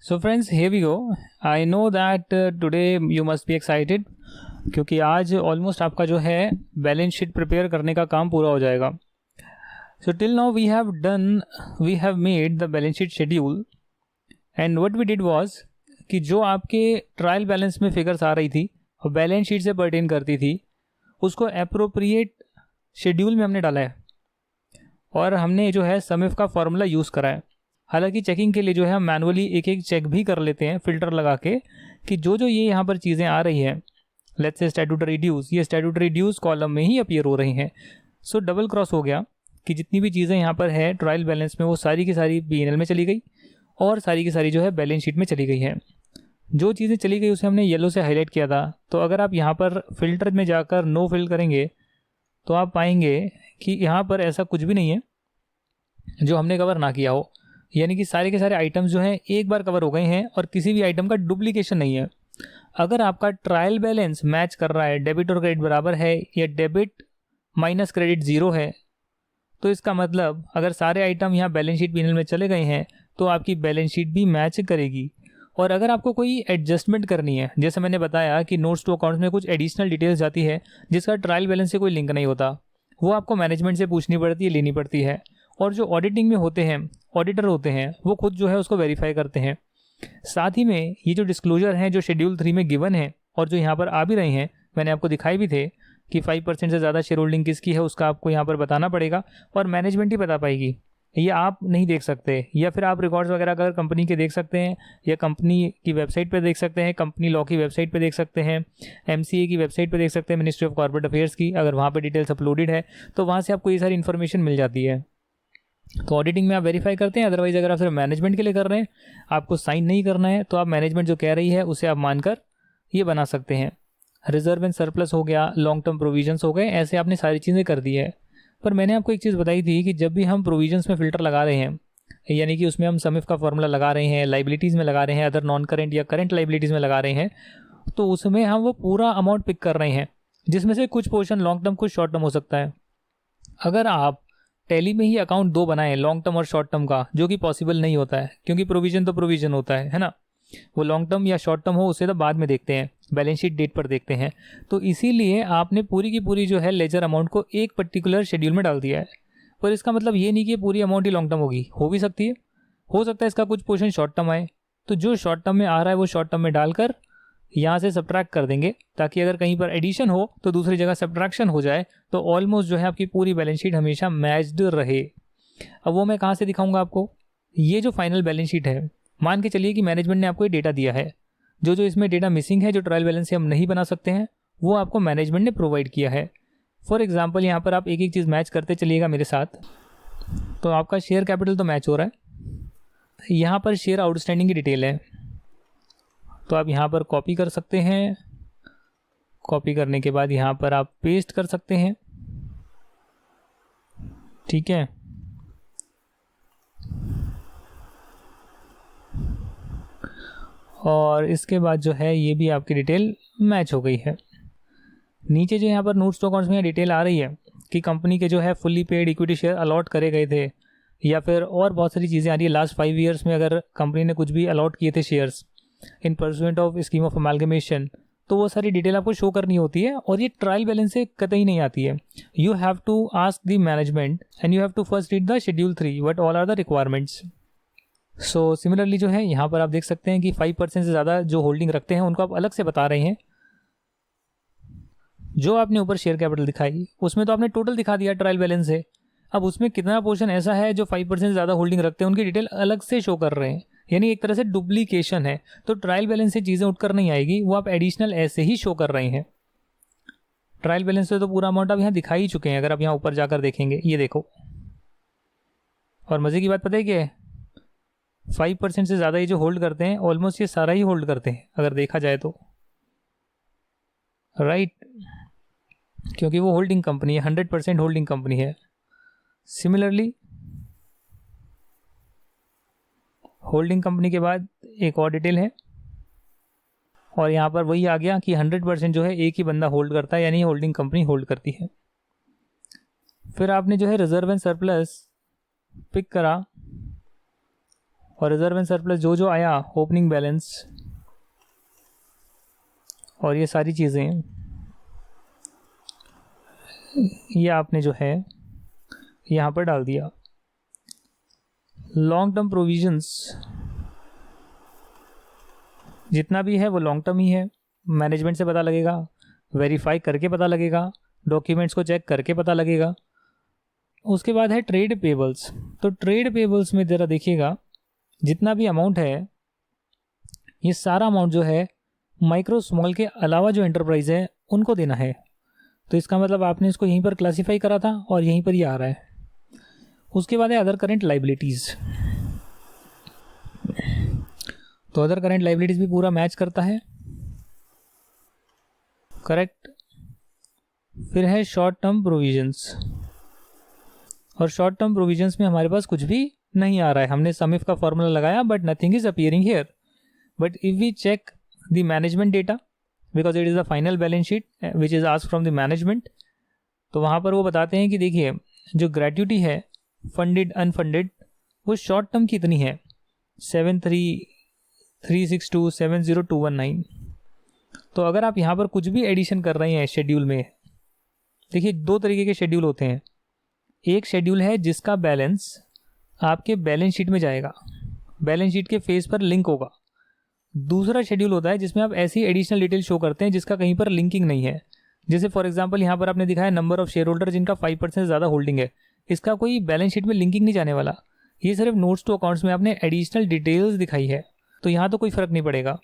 So friends, here we go. I know that today you must be excited क्योंकि आज almost आपका जो है बैलेंस शीट प्रिपेयर करने का काम पूरा हो जाएगा. So till now we have made the balance sheet schedule and what we did was कि जो आपके ट्रायल बैलेंस में फिगर्स आ रही थी और बैलेंस शीट से पर्टेन करती थी उसको अप्रोप्रिएट शेड्यूल में हमने डाला है और हमने जो है समिफ का फॉर्मूला यूज़ करा है. हालांकि चेकिंग के लिए जो है हम मैनुअली एक एक चेक भी कर लेते हैं फिल्टर लगा के कि जो ये यहाँ पर चीज़ें आ रही हैं, लेट्स से स्टैट्यूटरी ड्यूज, ये स्टैट्यूटरी ड्यूज कॉलम में ही अपीयर हो रही हैं. सो डबल क्रॉस हो गया कि जितनी भी चीज़ें यहाँ पर है ट्रायल बैलेंस में वो सारी की सारी P&L में चली गई और सारी की सारी जो है बैलेंस शीट में चली गई है. जो चीज़ें चली गई उसे हमने येलो से हाईलाइट किया था. तो अगर आप यहाँ पर फिल्टर में जाकर नो फिल करेंगे तो आप पाएंगे कि यहाँ पर ऐसा कुछ भी नहीं है जो हमने कवर ना किया हो, यानी कि सारे के सारे आइटम्स जो हैं एक बार कवर हो गए हैं और किसी भी आइटम का डुप्लीकेशन नहीं है. अगर आपका ट्रायल बैलेंस मैच कर रहा है, डेबिट और क्रेडिट बराबर है या डेबिट माइनस क्रेडिट ज़ीरो है, तो इसका मतलब अगर सारे आइटम यहाँ बैलेंस शीट P&L में चले गए हैं तो आपकी बैलेंस शीट भी मैच करेगी. और अगर आपको कोई एडजस्टमेंट करनी है, जैसे मैंने बताया कि नोट्स टू अकाउंट्स में कुछ एडिशनल डिटेल्स जाती है जिसका ट्रायल बैलेंस से कोई लिंक नहीं होता, वो आपको मैनेजमेंट से पूछनी पड़ती है, लेनी पड़ती है. और जो ऑडिटिंग में होते हैं, ऑडिटर होते हैं, वो खुद जो है उसको वेरीफाई करते हैं. साथ ही में ये जो डिस्क्लोजर हैं जो शेड्यूल 3 में गिवन है और जो यहाँ पर आ भी रहे हैं, मैंने आपको दिखाए भी थे कि 5% से ज़्यादा शेयर होल्डिंग किसकी है उसका आपको यहाँ पर बताना पड़ेगा और मैनेजमेंट ही बता पाएगी. ये आप नहीं देख सकते, या फिर आप रिकॉर्ड्स वगैरह अगर कंपनी के देख सकते हैं या कंपनी की वेबसाइट पे देख सकते हैं, कंपनी लॉ की वेबसाइट पे देख सकते हैं, MCA की वेबसाइट पे देख सकते हैं, मिनिस्ट्री ऑफ कॉर्पोरेट अफेयर्स की, अगर वहाँ पे डिटेल्स अपलोडेड है तो वहाँ से आपको ये सारी इन्फॉर्मेशन मिल जाती है. तो ऑडिटिंग में आप वेरीफाई करते हैं. अदरवाइज अगर आप सिर्फ मैनेजमेंट के लिए कर रहे हैं, आपको साइन नहीं करना है, तो आप मैनेजमेंट जो कह रही है उसे आप मानकर ये बना सकते हैं. रिजर्व एंड सरप्लस हो गया, लॉन्ग टर्म प्रोविजंस हो गए, ऐसे आपने सारी चीज़ें कर दी है. पर मैंने आपको एक चीज़ बताई थी कि जब भी हम प्रोविजंस में फ़िल्टर लगा रहे हैं, यानी कि उसमें हम समिफ का फॉर्मूला लगा रहे हैं, लाइबिलिटीज़ में लगा रहे हैं, अदर नॉन करेंट या करेंट लाइबिलिटीज़ में लगा रहे हैं, तो उसमें हम वो पूरा अमाउंट पिक कर रहे हैं जिसमें से कुछ पोर्शन लॉन्ग टर्म कुछ शॉर्ट टर्म हो सकता है. अगर आप टैली में ही अकाउंट दो बनाएं, लॉन्ग टर्म और शॉर्ट टर्म का, जो कि पॉसिबल नहीं होता है क्योंकि प्रोविजन तो प्रोविजन होता है ना, वो लॉन्ग टर्म या शॉर्ट टर्म हो उसे तो बाद में देखते हैं, बैलेंस शीट डेट पर देखते हैं. तो इसीलिए आपने पूरी की पूरी जो है लेजर अमाउंट को एक पर्टिकुलर शेड्यूल में डाल दिया है. पर इसका मतलब ये नहीं कि पूरी अमाउंट ही लॉन्ग टर्म होगी, हो भी सकती है, हो सकता है इसका कुछ पोर्शन शॉर्ट टर्म आए, तो जो शॉर्ट टर्म में आ रहा है वो शॉर्ट टर्म में डालकर यहाँ से सब्ट्रैक्ट कर देंगे ताकि अगर कहीं पर एडिशन हो तो दूसरी जगह सब्ट्रैक्शन हो जाए, तो ऑलमोस्ट जो है आपकी पूरी बैलेंस शीट हमेशा मैच्ड रहे. अब वो मैं कहाँ से दिखाऊंगा आपको? ये जो फाइनल बैलेंस शीट है, मान के चलिए कि मैनेजमेंट ने आपको ये डेटा दिया है, जो इसमें डेटा मिसिंग है, जो ट्रायल बैलेंस से हम नहीं बना सकते हैं, वो आपको मैनेजमेंट ने प्रोवाइड किया है. फॉर एग्जाम्पल यहाँ पर आप एक एक चीज़ मैच करते चलिएगा मेरे साथ. तो आपका शेयर कैपिटल तो मैच हो रहा है, यहाँ पर शेयर आउटस्टैंडिंग की डिटेल है, तो आप यहाँ पर कॉपी कर सकते हैं. कॉपी करने के बाद यहाँ पर आप पेस्ट कर सकते हैं, ठीक है. और इसके बाद जो है ये भी आपकी डिटेल मैच हो गई है. नीचे जो यहाँ पर नोट्स टू अकाउंट्स में डिटेल आ रही है कि कंपनी के जो है fully paid equity share allot करे गए थे, या फिर और बहुत सारी चीज़ें आ रही है. लास्ट 5 ईयर्स में अगर कंपनी ने कुछ भी अलॉट किए थे shares in pursuant of scheme of amalgamation, तो वो सारी डिटेल आपको शो करनी होती है और ये ट्रायल बैलेंस से कतई नहीं आती है. You have to ask the management and you have to first read the schedule 3 what all are the requirements. So similarly जो है यहाँ पर आप देख सकते हैं कि 5% से ज़्यादा जो होल्डिंग रखते हैं उनको आप अलग से बता रहे हैं. जो आपने ऊपर शेयर कैपिटल दिखाई उसमें तो आपने टोटल दिखा दिया ट्रायल बैलेंस से. अब उसमें कितना पोर्शन ऐसा है जो 5% से ज़्यादा होल्डिंग रखते हैं, उनकी डिटेल अलग से शो कर रहे हैं, यानी एक तरह से डुप्लीकेशन है. तो ट्रायल बैलेंस से चीज़ें उठकर नहीं आएगी, वो आप एडिशनल ऐसे ही शो कर रहे हैं. ट्रायल बैलेंस से तो पूरा अमाउंट आप यहाँ दिखा ही चुके हैं. अगर आप यहाँ ऊपर जाकर देखेंगे, ये देखो. और मज़े की बात पता है क्या है, 5% से ज़्यादा ये जो होल्ड करते हैं ऑलमोस्ट ये सारा ही होल्ड करते हैं अगर देखा जाए तो, राइट, क्योंकि वो होल्डिंग कंपनी है, 100% होल्डिंग कंपनी है. सिमिलरली होल्डिंग कंपनी के बाद एक और डिटेल है और यहाँ पर वही आ गया कि 100% जो है एक ही बंदा होल्ड करता है, यानी होल्डिंग कंपनी होल्ड करती है. फिर आपने जो है रिजर्व एंड सरप्लस पिक करा और रिजर्व एंड सरप्लस जो जो आया, ओपनिंग बैलेंस और ये सारी चीज़ें, ये आपने जो है यहाँ पर डाल दिया। लॉन्ग टर्म प्रोविजंस जितना भी है वो लॉन्ग टर्म ही है, मैनेजमेंट से पता लगेगा, वेरीफाई करके पता लगेगा, डॉक्यूमेंट्स को चेक करके पता लगेगा। उसके बाद है ट्रेड पेबल्स। तो ट्रेड पेबल्स में ज़रा देखिएगा, जितना भी अमाउंट है ये सारा अमाउंट जो है माइक्रो स्मॉल के अलावा जो एंटरप्राइज है उनको देना है। तो इसका मतलब आपने इसको यहीं पर क्लासीफाई करा था और यहीं पर ही आ रहा है। उसके बाद है अदर करेंट लाइबिलिटीज़। तो अदर करेंट लाइबिलिटीज़ भी पूरा मैच करता है, करेक्ट। फिर है शॉर्ट टर्म प्रोविजंस, और शॉर्ट टर्म प्रोविजंस में हमारे पास कुछ भी नहीं आ रहा है। हमने सम इफ का फॉर्मूला लगाया but nothing is appearing here. But if we check the management data, because it is the final balance sheet which is asked from the management, तो वहाँ पर वो बताते हैं कि देखिए जो ग्रेट्युटी है फंडेड अनफंडेड वो शॉर्ट टर्म की इतनी है 73,362,70,219। तो अगर आप यहाँ पर कुछ भी एडिशन कर रहे हैं शेड्यूल में, देखिए दो तरीके के शेड्यूल होते हैं। एक शेड्यूल है जिसका बैलेंस आपके बैलेंस शीट में जाएगा, बैलेंस शीट के फेस पर लिंक होगा। दूसरा शेड्यूल होता है जिसमें आप ऐसी एडिशनल डिटेल शो करते हैं जिसका कहीं पर लिंकिंग नहीं है। जैसे फॉर एग्जांपल यहाँ पर आपने दिखाया नंबर ऑफ शेयर होल्डर जिनका 5% से ज़्यादा होल्डिंग है, इसका कोई बैलेंस शीट में लिंकिंग नहीं जाने वाला। ये सिर्फ नोट्स टू अकाउंट्स में आपने एडिशनल डिटेल्स दिखाई है, तो यहाँ तो कोई फ़र्क नहीं पड़ेगा।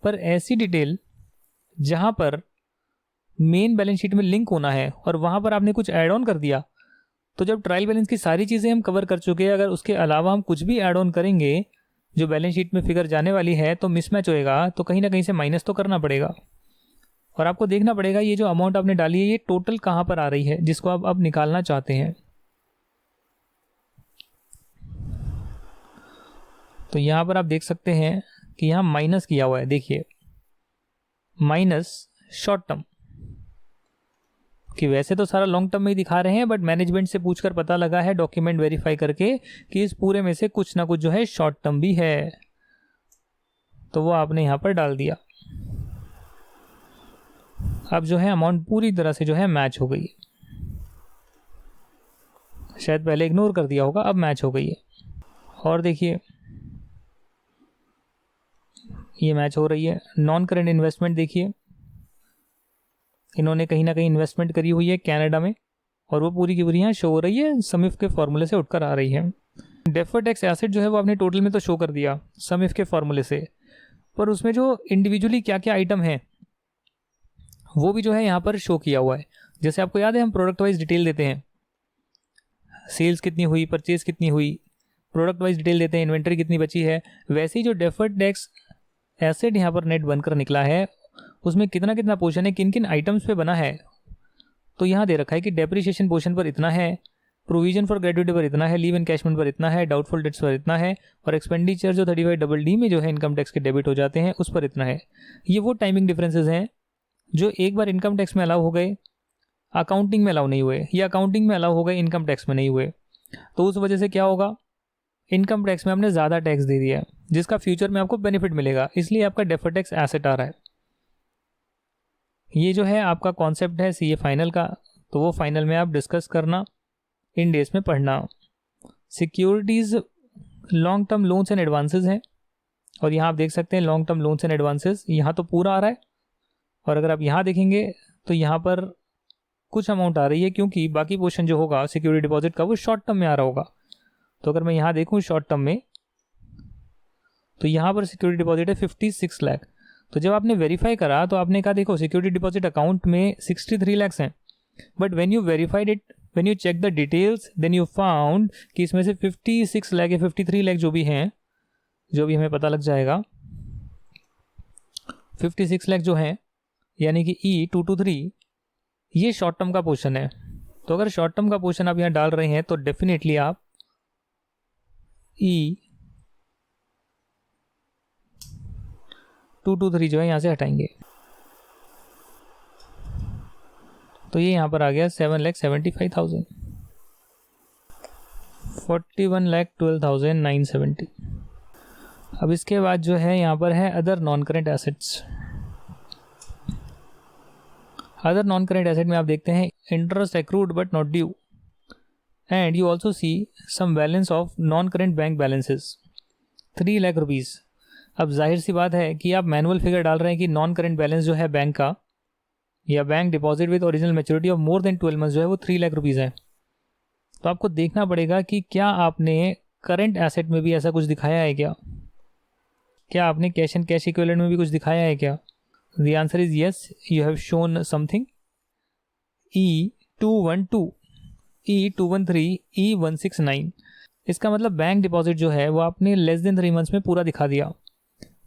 पर ऐसी डिटेल जहाँ पर मेन बैलेंस शीट में लिंक होना है और वहाँ पर आपने कुछ ऐड ऑन कर दिया, तो जब ट्रायल बैलेंस की सारी चीज़ें हम कवर कर चुके हैं, अगर उसके अलावा हम कुछ भी ऐड ऑन करेंगे जो बैलेंस शीट में फिगर जाने वाली है तो मिसमैच होएगा, तो कहीं ना कहीं से माइनस तो करना पड़ेगा। और आपको देखना पड़ेगा ये जो अमाउंट आपने डाली है ये टोटल कहाँ पर आ रही है जिसको आप अब निकालना चाहते हैं। तो यहाँ पर आप देख सकते हैं कि यहाँ माइनस किया हुआ है, देखिए माइनस शॉर्ट टर्म, कि वैसे तो सारा लॉन्ग टर्म में ही दिखा रहे हैं बट मैनेजमेंट से पूछकर पता लगा है डॉक्यूमेंट वेरीफाई करके कि इस पूरे में से कुछ ना कुछ जो है शॉर्ट टर्म भी है, तो वो आपने यहाँ पर डाल दिया। अब जो है अमाउंट पूरी तरह से जो है मैच हो गई है, शायद पहले इग्नोर कर दिया होगा, अब मैच हो गई है। और देखिए ये मैच हो रही है। नॉन करेंट इन्वेस्टमेंट देखिए, इन्होंने कहीं ना कहीं इन्वेस्टमेंट करी हुई है कनाडा में और वो पूरी की पूरी यहाँ शो हो रही है, समिफ के फॉर्मूले से उठकर आ रही है। डेफर्ड टैक्स एसेट जो है वो आपने टोटल में तो शो कर दिया समिफ के फॉर्मूले से, पर उसमें जो इंडिविजुअली क्या क्या आइटम है वो भी जो है यहाँ पर शो किया हुआ है। जैसे आपको याद है हम प्रोडक्ट वाइज डिटेल देते हैं, सेल्स कितनी हुई, परचेज कितनी हुई, प्रोडक्ट वाइज डिटेल देते हैं, इन्वेंट्री कितनी बची है। वैसे ही जो डेफर्ड टैक्स एसेट यहाँ पर नेट बनकर निकला है उसमें कितना कितना पोर्शन है, किन किन आइटम्स पे बना है, तो यहाँ दे रखा है कि डेप्रिसिएशन पोर्शन पर इतना है, प्रोविजन फॉर ग्रेट्युटी पर इतना है, लीव एनकैशमेंट पर इतना है, डाउटफुल डेट्स पर इतना है, और एक्सपेंडिचर जो 35DD में जो है इनकम टैक्स के डेबिट हो जाते हैं उस पर इतना है। ये वो टाइमिंग डिफरेंसेस हैं जो एक बार इनकम टैक्स में अलाउ हो गए, अकाउंटिंग में अलाउ नहीं हुए, या अकाउंटिंग में अलाउ हो गए, इनकम टैक्स में नहीं हुए। तो उस वजह से क्या होगा, इनकम टैक्स में आपने ज़्यादा टैक्स दे दिया जिसका फ्यूचर में आपको बेनिफिट मिलेगा, इसलिए आपका डेफर्ड टैक्स एसेट आ रहा है। ये जो है आपका कॉन्सेप्ट है सीए फाइनल का, तो वो फाइनल में आप डिस्कस करना, इन डेज में पढ़ना। Securities long term loans and advances हैं, और यहाँ आप देख सकते हैं long term loans and advances यहाँ तो पूरा आ रहा है, और अगर आप यहाँ देखेंगे तो यहाँ पर कुछ अमाउंट आ रही है क्योंकि बाकी पोर्शन जो होगा सिक्योरिटी डिपॉजिट का वो शॉर्ट टर्म में आ रहा होगा। तो अगर मैं यहाँ देखूँ शॉर्ट टर्म में, तो यहाँ पर सिक्योरिटी डिपॉजिट है 56 लाख। तो जब आपने वेरीफाई करा तो आपने कहा देखो सिक्योरिटी डिपॉजिट अकाउंट में 63 लाख हैं, but when you verified it, when you check the details, then you found कि इसमें से 56 लाख या 53 लाख जो भी हैं, जो भी हमें पता लग जाएगा, 56 लाख जो हैं यानी कि E223 ये शॉर्ट टर्म का पोर्शन है। तो अगर शॉर्ट टर्म का पोर्शन आप यहाँ डाल रहे हैं तो डेफिनेटली आप E223 जो है यहाँ से हटाएंगे, तो ये यहाँ पर आ गया 7,75,000, 41,12,970। अब इसके बाद जो है यहाँ पर है other non current assets. Other non current asset में आप देखते हैं interest accrued but not due, and you also see some balance of non current bank balances 3 lakh rupees. अब जाहिर सी बात है कि आप मैनुअल फिगर डाल रहे हैं कि नॉन करेंट बैलेंस जो है बैंक का या bank deposit with original maturity of more than 12 months जो है वो 3 लाख रुपीज़ है। तो आपको देखना पड़ेगा कि क्या आपने करंट एसेट में भी ऐसा कुछ दिखाया है क्या आपने कैश एंड कैश इक्विवेलेंट में भी कुछ दिखाया है क्या? The answer is yes, you have shown something E212, E213, E169। इसका मतलब बैंक डिपॉजिट जो है वो आपने लेस देन 3 मंथ्स में पूरा दिखा दिया।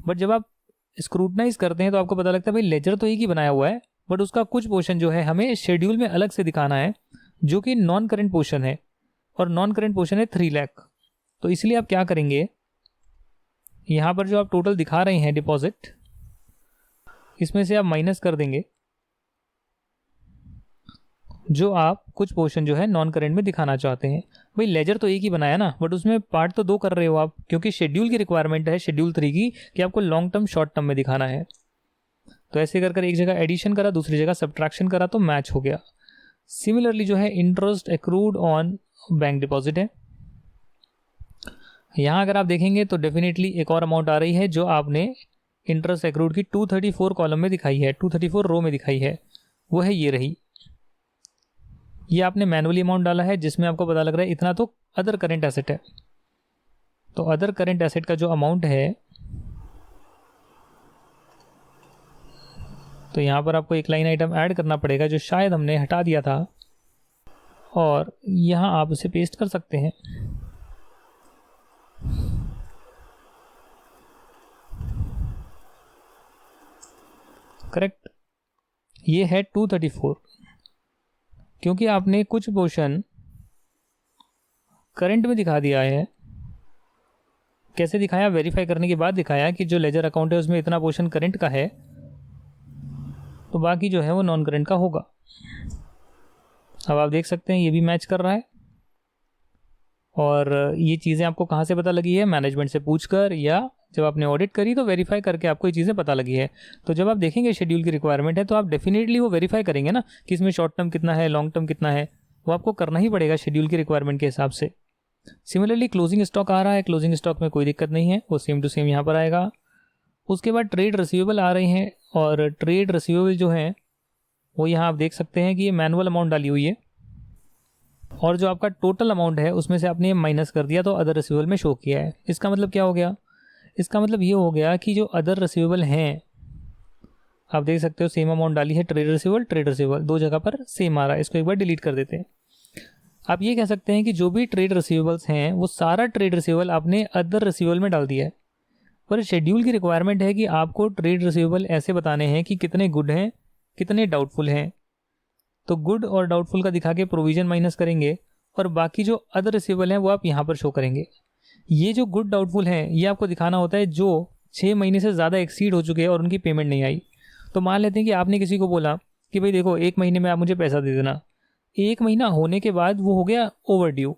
बट जब आप स्क्रूटनाइज करते हैं तो आपको पता लगता है भाई लेजर तो एक ही बनाया हुआ है, बट उसका कुछ पोर्शन जो है हमें शेड्यूल में अलग से दिखाना है जो कि नॉन करेंट पोर्शन है, और नॉन करेंट पोर्शन है 3 लाख। तो इसलिए आप क्या करेंगे, यहाँ पर जो आप टोटल दिखा रहे हैं डिपॉजिट, इसमें से आप माइनस कर देंगे जो आप कुछ पोर्शन जो है नॉन करेंट में दिखाना चाहते हैं। भाई लेजर तो एक ही बनाया ना, बट उसमें पार्ट तो 2 कर रहे हो आप, क्योंकि शेड्यूल की रिक्वायरमेंट है शेड्यूल 3 की कि आपको लॉन्ग टर्म शॉर्ट टर्म में दिखाना है। तो ऐसे कर एक जगह एडिशन करा, दूसरी जगह सब्ट्रैक्शन करा, तो मैच हो गया। सिमिलरली जो है interest accrued on bank deposit है। यहाँ अगर आप देखेंगे तो डेफिनेटली एक और अमाउंट आ रही है जो आपने इंटरेस्ट एक्रूड की 234 कॉलम में दिखाई है, 234 रो में दिखाई है, वो है ये रही। ये आपने मैनुअली अमाउंट डाला है जिसमें आपको पता लग रहा है इतना तो अदर करेंट एसेट है। तो अदर करेंट एसेट का जो अमाउंट है, तो यहाँ पर आपको एक लाइन आइटम ऐड करना पड़ेगा जो शायद हमने हटा दिया था, और यहाँ आप उसे पेस्ट कर सकते हैं। करेक्ट, ये है 234, क्योंकि आपने कुछ पोर्शन करंट में दिखा दिया है। कैसे दिखाया? वेरीफाई करने के बाद दिखाया कि जो लेजर अकाउंट है उसमें इतना पोर्शन करंट का है, तो बाकी जो है वो नॉन करंट का होगा। अब आप देख सकते हैं ये भी मैच कर रहा है, और ये चीज़ें आपको कहाँ से पता लगी है? मैनेजमेंट से पूछकर, या जब आपने ऑडिट करी तो वेरीफाई करके आपको ये चीज़ें पता लगी है। तो जब आप देखेंगे शेड्यूल की रिक्वायरमेंट है तो आप डेफिनेटली वो वेरीफाई करेंगे ना कि इसमें शॉर्ट टर्म कितना है, लॉन्ग टर्म कितना है, वो आपको करना ही पड़ेगा शेड्यूल की रिक्वायरमेंट के हिसाब से। सिमिलरली क्लोजिंग स्टॉक आ रहा है, क्लोजिंग स्टॉक में कोई दिक्कत नहीं है, वो सेम टू सेम यहाँ पर आएगा। उसके बाद ट्रेड रिसीवेबल आ रहे हैं, और ट्रेड रिसीवेबल जो है वो यहाँ आप देख सकते हैं कि ये मैनुअल अमाउंट डाली हुई है, और जो आपका टोटल अमाउंट है उसमें से आपने माइनस कर दिया तो अदर रिसीवेबल में शो किया है। इसका मतलब क्या हो गया? इसका मतलब ये हो गया कि जो अदर रिसीवेबल हैं, आप देख सकते हो सेम अमाउंट डाली है, ट्रेड रिसीवेबल 2 जगह पर सेम आ रहा है। इसको एक बार डिलीट कर देते हैं। आप ये कह सकते हैं कि जो भी ट्रेड रिसीवेबल्स हैं वो सारा ट्रेड रिसीवेबल आपने अदर रिसीवेबल में डाल दिया है, पर शेड्यूल की रिक्वायरमेंट है कि आपको ट्रेड रिसीवेबल ऐसे बताने हैं कि कितने गुड हैं, कितने डाउटफुल हैं। तो गुड और डाउटफुल का दिखा के प्रोविजन माइनस करेंगे, और बाकी जो अदर रिसीवेबल हैं वो आप यहाँ पर शो करेंगे। ये जो गुड डाउटफुल हैं ये आपको दिखाना होता है जो 6 महीने से ज़्यादा एक्सीड हो चुके हैं और उनकी पेमेंट नहीं आई। तो मान लेते हैं कि आपने किसी को बोला कि भाई देखो 1 महीने में आप मुझे पैसा दे देना, 1 महीना होने के बाद वो हो गया ओवर ड्यू,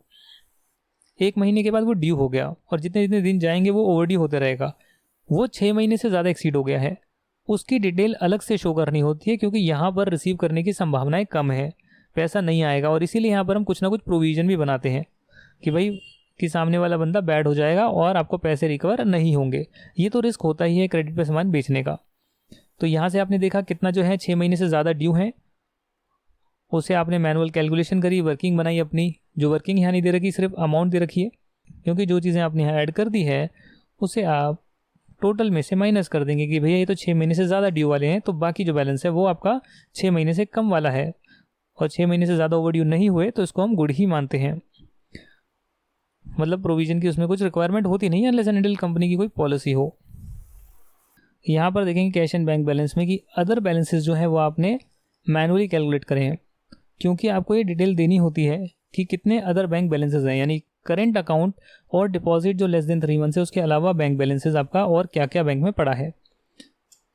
1 महीने के बाद वो ड्यू हो गया, और जितने जितने दिन जाएंगे वो ओवर ड्यू होते रहेगा। वो 6 महीने से ज़्यादा एक्सीड हो गया है, उसकी डिटेल अलग से शो करनी होती है, क्योंकि यहाँ पर रिसीव करने की संभावनाएं कम है, पैसा नहीं आएगा। और इसीलिए यहाँ पर हम कुछ ना कुछ प्रोविज़न भी बनाते हैं कि भाई कि सामने वाला बंदा बैड हो जाएगा और आपको पैसे रिकवर नहीं होंगे। ये तो रिस्क होता ही है क्रेडिट पे सामान बेचने का। तो यहाँ से आपने देखा कितना जो है 6 महीने से ज़्यादा ड्यू है, उसे आपने मैनुअल कैलकुलेशन करी, वर्किंग बनाई अपनी। जो वर्किंग यहाँ नहीं दे रखी, सिर्फ अमाउंट दे रखी है, क्योंकि जो चीज़ें आपने यहाँ ऐड कर दी है उसे आप टोटल में से माइनस कर देंगे कि भैया ये तो 6 महीने से ज़्यादा ड्यू वाले हैं, तो बाकी जो बैलेंस है वो आपका 6 महीने से कम वाला है, और 6 महीने से ज़्यादा ओवर ड्यू नहीं हुए तो इसको हम गुड ही मानते हैं। मतलब प्रोविजन की उसमें कुछ रिक्वायरमेंट होती नहीं है अनलेस एंड अनटिल कंपनी की कोई पॉलिसी हो। यहाँ पर देखेंगे कैश एंड बैंक बैलेंस में कि अदर बैलेंसेस जो है वो आपने मैनुअली कैलकुलेट करें हैं, क्योंकि आपको ये डिटेल देनी होती है कि कितने अदर बैंक बैलेंसेस हैं, यानी करेंट अकाउंट और डिपॉजिट जो लेस देन 3 मंथ है, उसके अलावा बैंक बैलेंसेस आपका और क्या क्या बैंक में पड़ा है।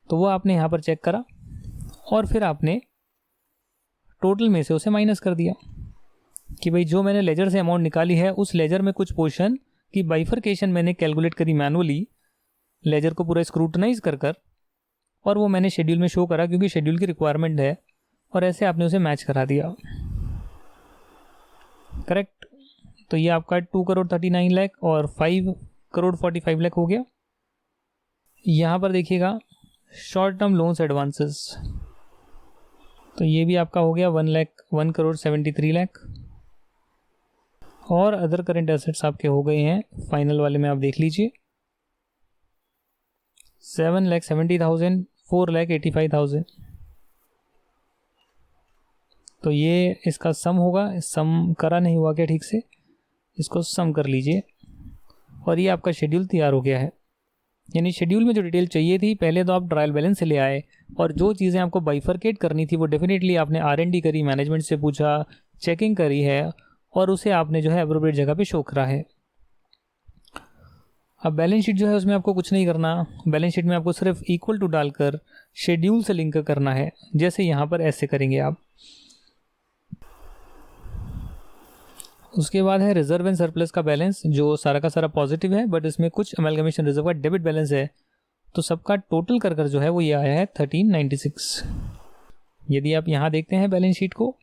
तो वो आपने यहाँ पर चेक करा, और फिर आपने टोटल में से उसे माइनस कर दिया कि भाई जो मैंने लेजर से अमाउंट निकाली है उस लेजर में कुछ पोर्शन की बाइफरकेशन मैंने कैलकुलेट करी मैनुअली, लेजर को पूरा स्क्रूटनाइज कर और वो मैंने शेड्यूल में शो करा क्योंकि शेड्यूल की रिक्वायरमेंट है, और ऐसे आपने उसे मैच करा दिया। करेक्ट। तो ये आपका 2 करोड़ 39 लाख और 5 करोड़ 45 लाख हो गया। यहाँ पर देखिएगा शॉर्ट टर्म लोन्स एडवांसेस, तो ये भी आपका हो गया 1 करोड़ 73 लाख। और अदर करेंट एसेट्स आपके हो गए हैं फाइनल वाले में, आप देख लीजिए 7,70,000, 4,85,000। तो ये इसका सम होगा, सम करा नहीं हुआ क्या ठीक से, इसको सम कर लीजिए और ये आपका शेड्यूल तैयार हो गया है। यानी शेड्यूल में जो डिटेल चाहिए थी पहले तो आप ट्रायल बैलेंस से ले आए, और जो चीज़ें आपको बाइफरकेट करनी थी वो डेफिनेटली आपने R&D करी, मैनेजमेंट से पूछा, चेकिंग करी है और उसे आपने जो है एप्रोप्रिएट जगह पे शो करा है। अब बैलेंस शीट जो है उसमें आपको कुछ नहीं करना, बैलेंस शीट में आपको सिर्फ इक्वल टू डालकर शेड्यूल से लिंक करना है, जैसे यहाँ पर ऐसे करेंगे आप। उसके बाद है रिजर्व एंड सरप्लस का बैलेंस, जो सारा का सारा पॉजिटिव है, बट इसमें कुछ अमेलगमेशन रिजर्व का डेबिट बैलेंस है, तो सबका टोटल कर जो है वो ये आया है 1396। यदि आप यहाँ देखते हैं बैलेंस शीट को,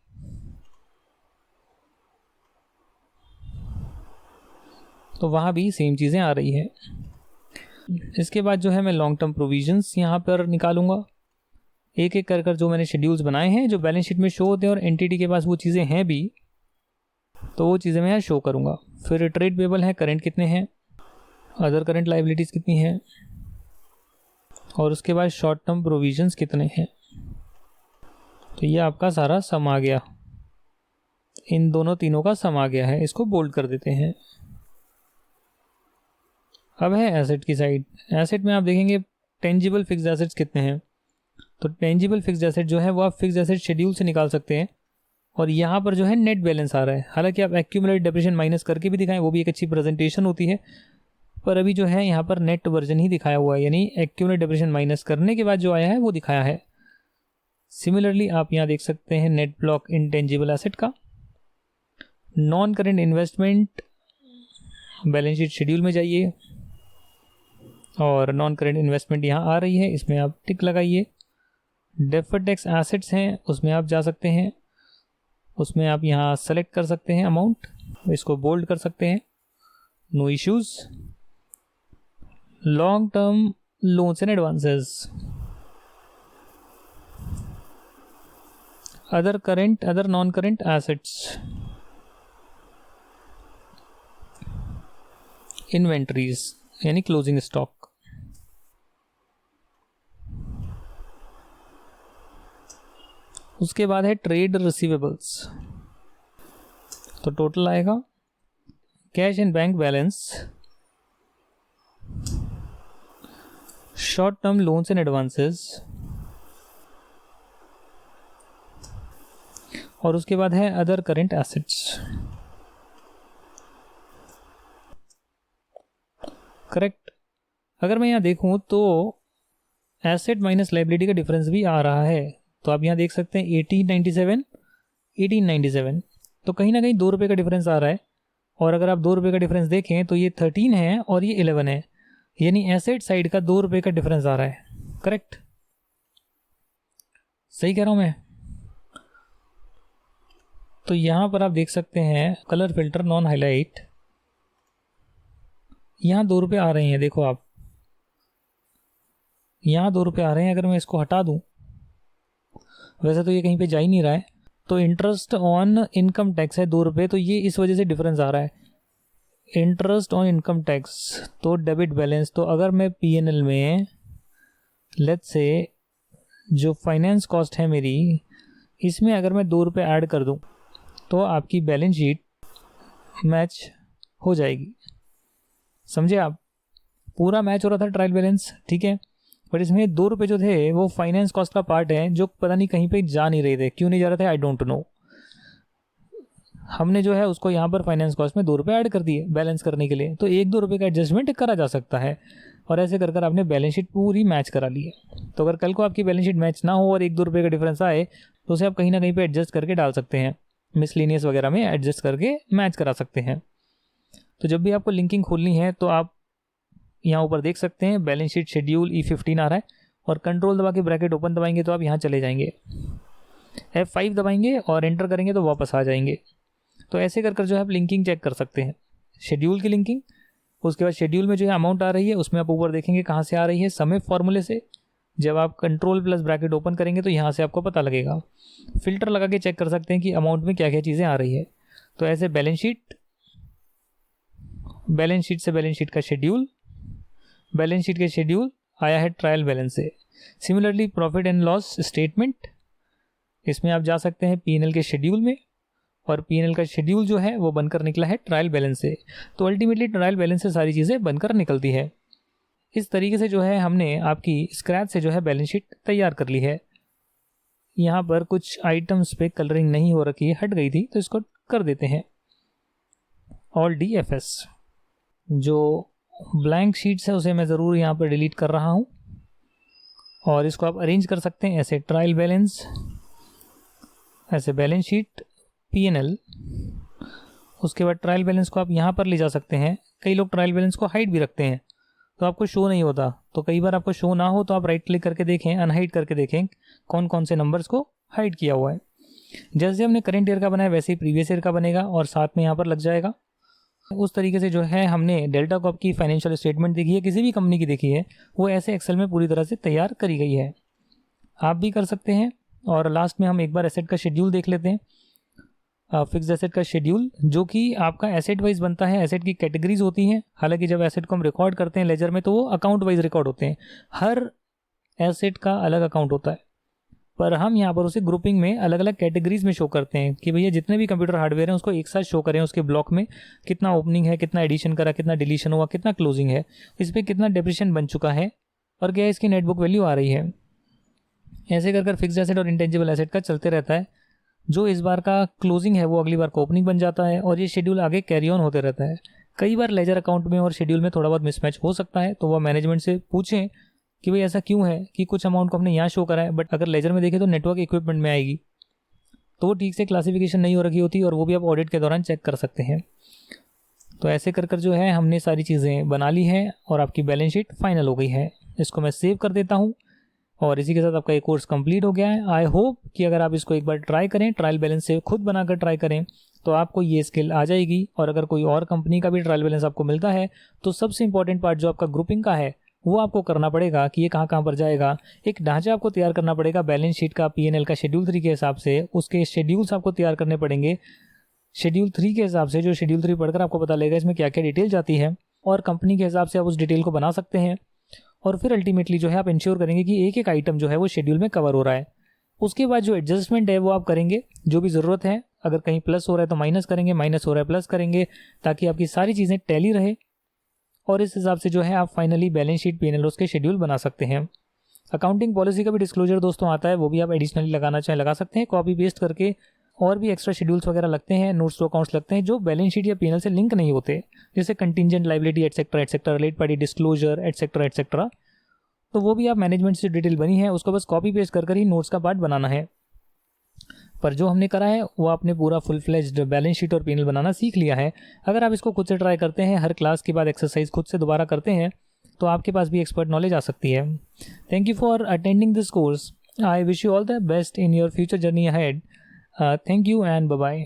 तो वहाँ भी सेम चीज़ें आ रही है। इसके बाद जो है मैं लॉन्ग टर्म प्रोविजंस यहाँ पर निकालूंगा, एक एक कर जो मैंने शेड्यूल्स बनाए हैं जो बैलेंस शीट में शो होते हैं और एंटिटी के पास वो चीज़ें हैं भी, तो वो चीज़ें मैं यहाँ शो करूँगा। फिर ट्रेड पेबल है, करंट कितने हैं, अदर करंट लाइबिलिटीज़ कितनी हैं, और उसके बाद शॉर्ट टर्म प्रोविजंस कितने हैं। तो ये आपका सारा सम आ गया, इन दोनों तीनों का सम आ गया है, इसको बोल्ड कर देते हैं। अब है एसेट की साइड। एसेट में आप देखेंगे टेंजिबल फिक्स्ड एसेट्स कितने हैं, तो टेंजिबल फिक्स्ड एसेट जो है वो आप फिक्स्ड एसेट शेड्यूल से निकाल सकते हैं, और यहाँ पर जो है नेट बैलेंस आ रहा है। हालांकि आप एक्यूमुलेट डेप्रिसिएशन माइनस करके भी दिखाएं, वो भी एक अच्छी प्रेजेंटेशन होती है, पर अभी जो है यहाँ पर नेट वर्जन ही दिखाया हुआ है, यानी एक्यूमुलेट डेप्रिसिएशन माइनस करने के बाद जो आया है वो दिखाया है। सिमिलरली आप यहाँ देख सकते हैं नेट ब्लॉक इंटेंजिबल एसेट का। Non current investment balance sheet schedule में जाइए और नॉन करेंट इन्वेस्टमेंट यहाँ आ रही है, इसमें आप टिक लगाइए। डेफर्ड टैक्स एसेट्स हैं, उसमें आप जा सकते हैं, उसमें आप यहाँ सेलेक्ट कर सकते हैं अमाउंट, इसको बोल्ड कर सकते हैं, no issues. Long term loans and advances, other current other non current assets, inventories यानी क्लोजिंग स्टॉक, उसके बाद है ट्रेड रिसीवेबल्स। तो टोटल आएगा cash and bank balance, short term loans and advances, और उसके बाद है अदर करेंट एसेट्स। करेक्ट। अगर मैं यहाँ देखूँ तो एसेट माइनस लायबिलिटी का डिफरेंस भी आ रहा है, तो आप यहाँ देख सकते हैं 1897, 1897, तो कहीं ना कहीं 2 रुपये का डिफरेंस आ रहा है। और अगर आप 2 रुपये का डिफरेंस देखें तो ये 13 है और ये 11 है, यानी एसेट साइड का 2 रुपये का डिफरेंस आ रहा है। करेक्ट, सही कह रहा हूँ मैं। तो यहाँ पर आप देख सकते हैं कलर फिल्टर नॉन हाईलाइट, यहाँ 2 रुपये आ रहे हैं, देखो आप यहाँ 2 रुपये आ रहे हैं। अगर मैं इसको हटा दूँ, वैसे तो ये कहीं पे जा ही नहीं रहा है, तो इंटरेस्ट ऑन इनकम टैक्स है 2 रुपये, तो ये इस वजह से डिफरेंस आ रहा है। इंटरेस्ट ऑन इनकम टैक्स तो डेबिट बैलेंस, तो अगर मैं P&L में लेट्स से जो फाइनेंस कॉस्ट है मेरी, इसमें अगर मैं 2 रुपये ऐड कर दूं तो आपकी बैलेंस शीट मैच हो जाएगी। समझे आप, पूरा मैच हो रहा था ट्रायल बैलेंस, ठीक है, बट इसमें 2 रुपये जो थे वो फाइनेंस कॉस्ट का पार्ट है, जो पता नहीं कहीं पे जा नहीं रहे थे। क्यों नहीं जा रहे थे, आई डोंट नो। हमने जो है उसको यहाँ पर फाइनेंस कॉस्ट में 2 रुपये ऐड कर दिए बैलेंस करने के लिए, तो 1-2 रुपये का एडजस्टमेंट करा जा सकता है, और ऐसे कर आपने बैलेंस शीट पूरी मैच करा ली है। तो अगर कल को आपकी बैलेंस शीट मैच ना हो और 1-2 रुपये का डिफरेंस आए, तो उसे आप कहीं ना कहीं पे एडजस्ट करके डाल सकते हैं, मिसलिनियस वगैरह में एडजस्ट करके मैच करा सकते हैं। तो जब भी आपको लिंकिंग खोलनी है तो आप यहाँ ऊपर देख सकते हैं बैलेंस शीट शेड्यूल E15 आ रहा है, और कंट्रोल दबा के ब्रैकेट ओपन दबाएंगे तो आप यहाँ चले जाएंगे, F5 दबाएंगे और एंटर करेंगे तो वापस आ जाएंगे। तो ऐसे कर जो है आप लिंकिंग चेक कर सकते हैं, शेड्यूल की लिंकिंग। उसके बाद शेड्यूल में जो है अमाउंट आ रही है उसमें आप ऊपर देखेंगे कहाँ से आ रही है, समय फॉर्मूले से। जब आप कंट्रोल प्लस ब्रैकेट ओपन करेंगे तो यहाँ से आपको पता लगेगा। फिल्टर लगा के चेक कर सकते हैं कि अमाउंट में क्या क्या चीज़ें आ रही है। तो ऐसे बैलेंस शीट से बैलेंस शीट का शेड्यूल, बैलेंस शीट के शेड्यूल आया है ट्रायल बैलेंस से। Similarly profit and loss statement, इसमें आप जा सकते हैं P&L के शेड्यूल में, और P&L का शेड्यूल जो है वो बनकर निकला है ट्रायल बैलेंस से। तो अल्टीमेटली ट्रायल बैलेंस से सारी चीज़ें बनकर निकलती है। इस तरीके से जो है हमने आपकी स्क्रैच से जो है बैलेंस शीट तैयार कर ली है। यहाँ पर कुछ आइटम्स पे कलरिंग नहीं हो रखी है, हट गई थी, तो इसको कर देते हैं ऑल DFS। जो ब्लैंक शीट्स है उसे मैं ज़रूर यहाँ पर डिलीट कर रहा हूँ, और इसको आप अरेंज कर सकते हैं ऐसे ट्रायल बैलेंस, ऐसे बैलेंस शीट P&L। उसके बाद ट्रायल बैलेंस को आप यहाँ पर ले जा सकते हैं। कई लोग ट्रायल बैलेंस को हाइड भी रखते हैं तो आपको शो नहीं होता, तो कई बार आपको शो ना हो तो आप राइट क्लिक करके देखें, अनहाइड करके देखें कौन कौन से नंबर्स को हाइड किया हुआ है। जैसे हमने करंट ईयर का बनाया वैसे ही प्रीवियस ईयर का बनेगा और साथ में यहाँ पर लग जाएगा। उस तरीके से जो है हमने डेल्टा कॉप की फाइनेंशियल स्टेटमेंट देखी है, किसी भी कंपनी की देखी है, वो ऐसे एक्सेल में पूरी तरह से तैयार करी गई है। आप भी कर सकते हैं। और लास्ट में हम एक बार एसेट का शेड्यूल देख लेते हैं, फिक्स्ड एसेट का शेड्यूल, जो कि आपका एसेट वाइज बनता है। एसेट की कैटेगरीज होती हैं, हालांकि जब एसेट को हम रिकॉर्ड करते हैं लेजर में तो वो अकाउंट वाइज रिकॉर्ड होते हैं, हर एसेट का अलग अकाउंट होता है, पर हम यहाँ पर उसे ग्रुपिंग में अलग अलग कैटेगरीज में शो करते हैं कि भैया जितने भी कंप्यूटर हार्डवेयर हैं उसको एक साथ शो करें, उसके ब्लॉक में कितना ओपनिंग है, कितना एडिशन करा, कितना डिलीशन हुआ, कितना क्लोजिंग है, इस पर कितना डेप्रिसिएशन बन चुका है, और क्या इसकी नेटबुक वैल्यू आ रही है। ऐसे कर फिक्स्ड एसेट और इंटेंजिबल एसेट का चलते रहता है। जो इस बार का क्लोजिंग है वो अगली बार का ओपनिंग बन जाता है, और ये शेड्यूल आगे कैरी ऑन होते रहता है। कई बार लेजर अकाउंट में और शेड्यूल में थोड़ा बहुत मिसमैच हो सकता है, तो वह मैनेजमेंट से पूछें कि भाई ऐसा क्यों है कि कुछ अमाउंट को हमने यहाँ शो करा है बट अगर लेजर में देखें तो नेटवर्क इक्विपमेंट में आएगी, तो वो ठीक से क्लासिफिकेशन नहीं हो रखी होती, और वो भी आप ऑडिट के दौरान चेक कर सकते हैं। तो ऐसे कर जो है हमने सारी चीज़ें बना ली हैं और आपकी बैलेंस शीट फाइनल हो गई है। इसको मैं सेव कर देता हूँ, और इसी के साथ आपका ये कोर्स कंप्लीट हो गया है। आई होप कि अगर आप इसको एक बार ट्राई करें, ट्रायल बैलेंस से खुद बनाकर ट्राई करें, तो आपको ये स्किल आ जाएगी। और अगर कोई और कंपनी का भी ट्रायल बैलेंस आपको मिलता है तो सबसे इंपॉर्टेंट पार्ट जो आपका ग्रुपिंग का है वो आपको करना पड़ेगा कि ये कहाँ कहाँ पर जाएगा। एक ढांचा आपको तैयार करना पड़ेगा बैलेंस शीट का, P&L का शेड्यूल 3 के हिसाब से, उसके शेड्यूल्स आपको तैयार करने पड़ेंगे शेड्यूल 3 के हिसाब से। जो शेड्यूल 3 पढ़कर आपको पता लगेगा इसमें क्या क्या डिटेल जाती है, और कंपनी के हिसाब से आप उस डिटेल को बना सकते हैं। और फिर अल्टीमेटली जो है आप इंश्योर करेंगे कि एक एक आइटम जो है वो शेड्यूल में कवर हो रहा है। उसके बाद जो एडजस्टमेंट है वो आप करेंगे, जो भी ज़रूरत है। अगर कहीं प्लस हो रहा है तो माइनस करेंगे, माइनस हो रहा है प्लस करेंगे, ताकि आपकी सारी चीज़ें टैली रहे, और इस हिसाब से जो है आप फाइनली बैलेंस शीट P&L उसके शेड्यूल बना सकते हैं। अकाउंटिंग पॉलिसी का भी डिस्क्लोजर दोस्तों आता है, वो भी आप एडिशनली लगाना चाहें लगा सकते हैं, कॉपी पेस्ट करके। और भी एक्स्ट्रा शेड्यूल्स वगैरह लगते हैं, नोट्स टू अकाउंट्स लगते हैं जो बैलेंस शीट या P&L से लिंक नहीं होते, जैसे contingent liability etcetera, related party disclosure etcetera. तो वो भी आप मैनेजमेंट से डिटेल बनी है उसको बस कॉपी पेस्ट कर ही नोट्स का पार्ट बनाना है। पर जो हमने करा है वो आपने पूरा फुल फ्लेज्ड बैलेंस शीट और P&L बनाना सीख लिया है। अगर आप इसको खुद से ट्राई करते हैं, हर क्लास के बाद एक्सरसाइज खुद से दोबारा करते हैं, तो आपके पास भी एक्सपर्ट नॉलेज आ सकती है। Thank you for attending this course. I wish you all the best in your future journey ahead. Thank you and bye bye.